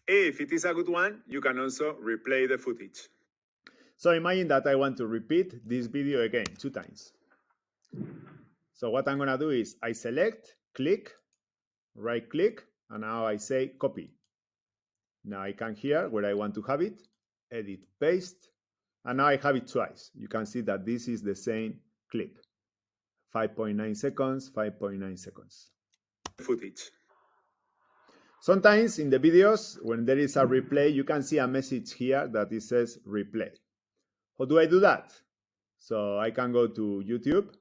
If it is a good one, you can also replay the footage. So imagine that I want to repeat this video again 2 times. So what I'm going to do is I select, click, right click, and now I say copy. Now I can here where I want to have it, edit, paste, and now I have it twice. You can see that this is the same clip. 5.9 seconds, 5.9 seconds. Footage. Sometimes in the videos, when there is a replay, you can see a message here that it says replay. How do I do that? So I can go to YouTube,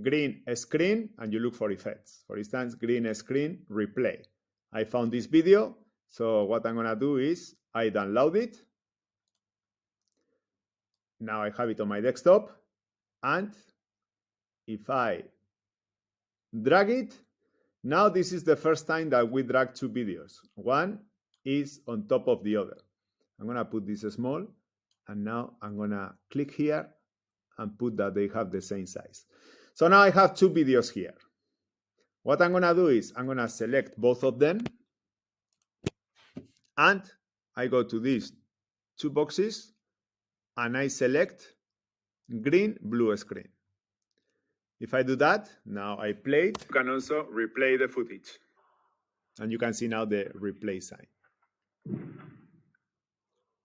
green screen, and you look for effects. For instance, green screen, replay. I found this video, so what I'm gonna do is I download it. Now I have it on my desktop, and if I drag it, now this is the first time that we drag 2 videos. One is on top of the other. I'm gonna put this small, and now I'm gonna click here and put that they have the same size. So now I have 2 videos here. What I'm gonna do is I'm gonna select both of them, and I go to these 2 boxes and I select green, blue screen. If I do that, now I play it. You can also replay the footage. And you can see now the replay sign.